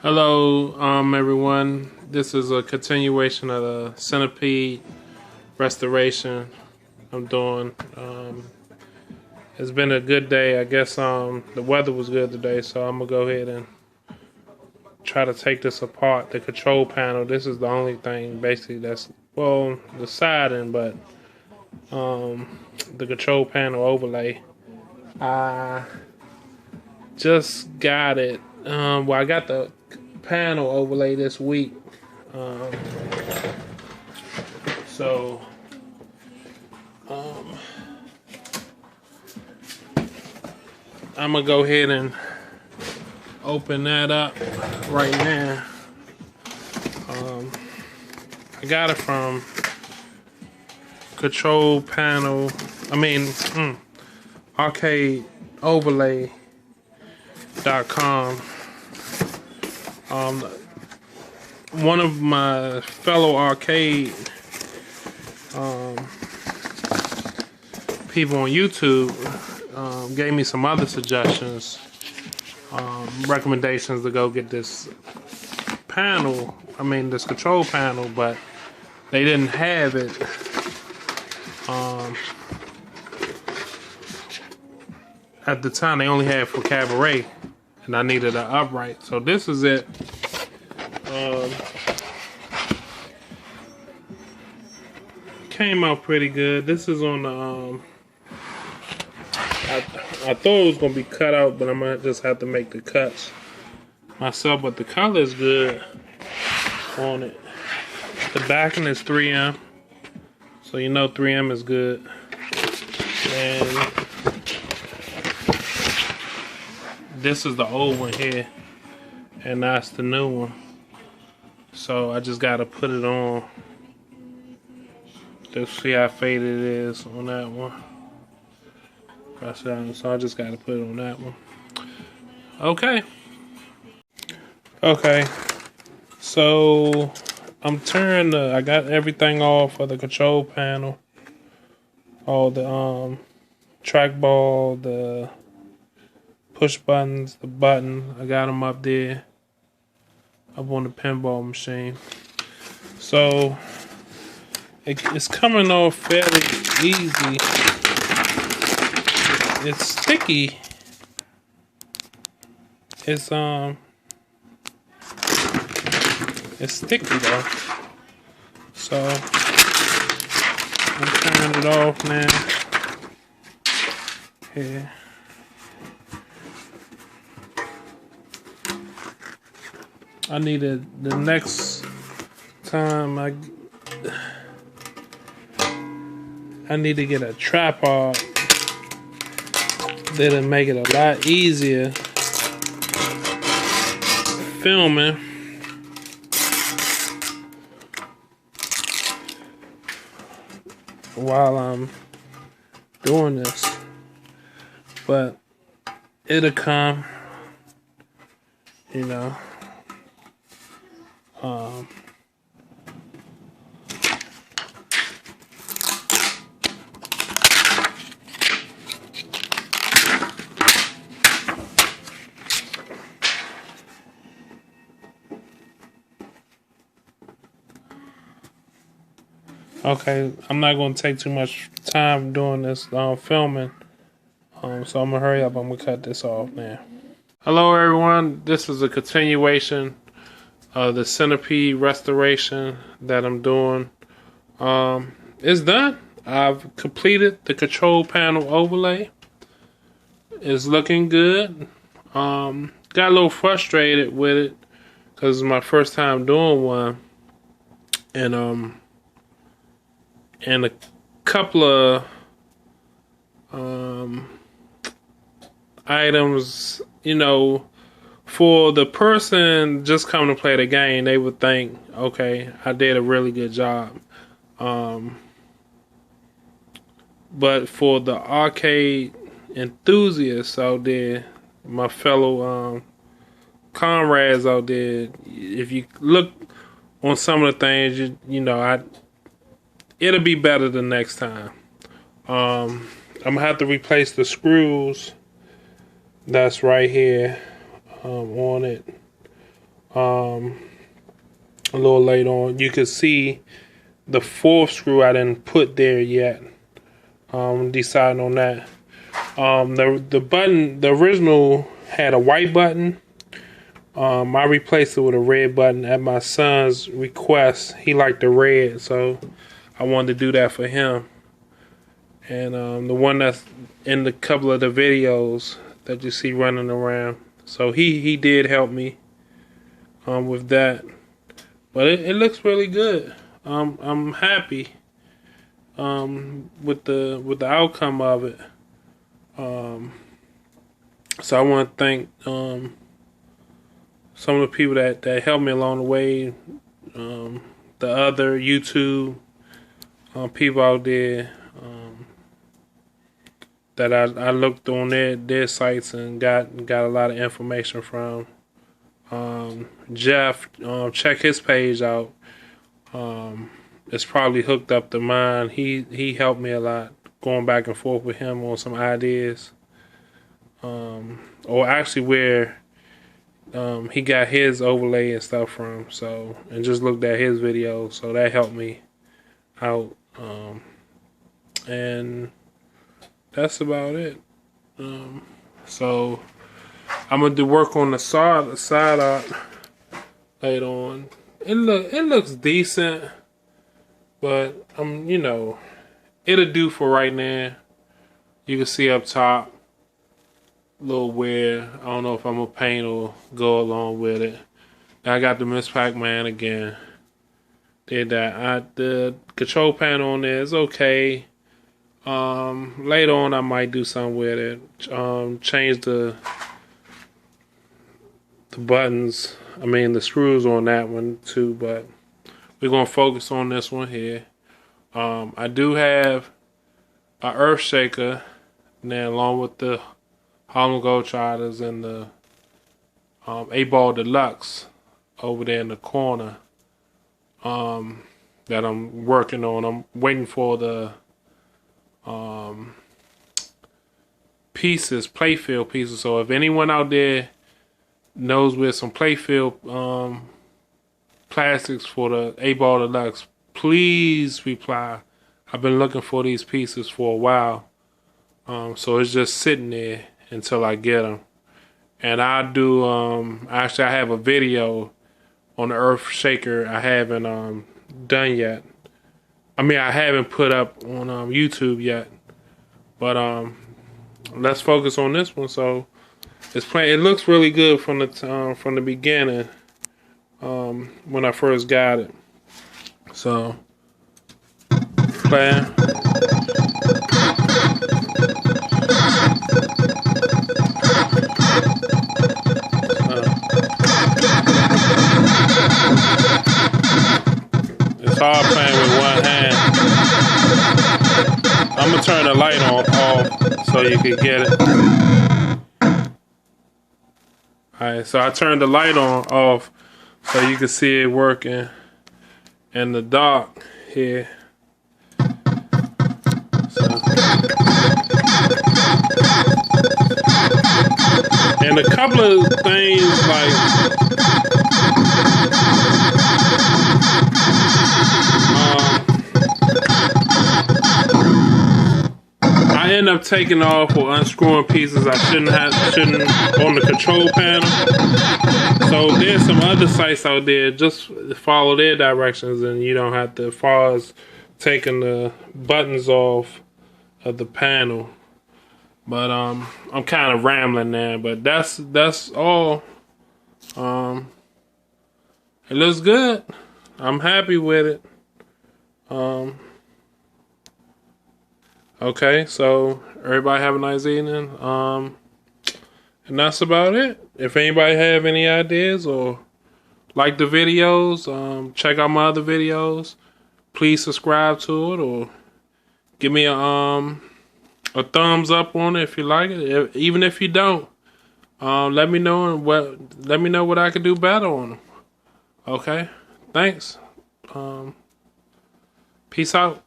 Hello, everyone. This is a continuation of the Centipede restoration I'm doing. It's been a good day. I guess the weather was good today, so I'm gonna go ahead and try to take this apart. The control panel. This is the only thing basically that's the siding, but the control panel overlay. I just got it. I got the panel overlay this week. So I'm gonna go ahead and open that up right now. I got it from control panel. Arcade overlay.com. One of my fellow arcade people on YouTube gave me some other suggestions, recommendations to go get this panel. This control panel, but they didn't have it. At the time, they only had for cabaret, and I needed an upright. So this is it. Came out pretty good. This is on the. I thought it was gonna be cut out, but I might just have to make the cuts myself. But the color is good on it. The backing is 3M, so you know 3M is good. And this is the old one here, and that's the new one. So I just gotta put it on. Just see how faded it is on that one. So I just gotta put it on that one. Okay. So I'm turning I got everything off for the control panel. All the trackball, the push buttons, the button. I got them up there. Up on the pinball machine. So it's coming off fairly easy. It's sticky. It's sticky though. So I'm turning it off now. Here. I needed the next time I need to get a tripod that'll make it a lot easier filming. While I'm doing this, but it'll come, you know. Okay, I'm not going to take too much time doing this filming, so I'm going to hurry up. I'm going to cut this off now. Hello everyone, this is a continuation of the Centipede restoration that I'm doing. It's done. I've completed the control panel overlay. It's looking good. Got a little frustrated with it because it's my first time doing one, and a couple of items, for the person just coming to play the game, they would think, okay, I did a really good job. But for the arcade enthusiasts out there, my fellow comrades out there, if you look on some of the things, it'll be better the next time. I'm gonna have to replace the screws that's right here on it. a little late on. You can see the fourth screw I didn't put there yet. Deciding on that. The button, the original had a white button. I replaced it with a red button at my son's request. He liked the red, so I wanted to do that for him. And the one that's in the couple of the videos that you see running around. So he did help me with that. But it looks really good. I'm happy with the outcome of it. So I want to thank some of the people that helped me along the way. The other YouTube people out there that I looked on their sites and got a lot of information from. Jeff, check his page out. It's probably hooked up to mine. He helped me a lot, going back and forth with him on some ideas. Or actually where he got his overlay and stuff from. So, and just looked at his videos. So that helped me out. And that's about it. So I'm gonna do work on the side art later on. It looks decent, but you know, it'll do for right now. You can see up top a little weird. I don't know if I'm gonna paint or go along with it. I got the Miss Pac-Man again. Did that. The control panel on there is okay. Later on I might do something with it. Change the buttons. I mean the screws on that one too, but we're gonna focus on this one here. I do have a earth shaker now, along with the Harlem Globetrotters and the 8-Ball Deluxe over there in the corner that I'm working on. I'm waiting for the pieces, playfield pieces. So if anyone out there knows where some playfield plastics for the 8-Ball Deluxe, please reply. I've been looking for these pieces for a while. So it's just sitting there until I get them. And I do, actually I have a video on the earth shaker I haven't done yet. I mean, I haven't put up on YouTube yet. But let's focus on this one. So it's playing. It looks really good from the beginning when I first got it. So playing. It's hard playing with one hand. I'm gonna turn the light off so you can get it. Alright, so I turned the light off so you can see it working in the dark here. So. And a couple of things like I end up taking off or unscrewing pieces I shouldn't on the control panel. So there's some other sites out there, just follow their directions and you don't have to, as far as taking the buttons off of the panel. But I'm kind of rambling there, but that's all. It looks good. I'm happy with it. Okay, so everybody have a nice evening. And that's about it. If anybody have any ideas or like the videos, check out my other videos. Please subscribe to it or give me a thumbs up on it if you like it. Even if you don't, let me know what I can do better on them. Okay, thanks. Peace out.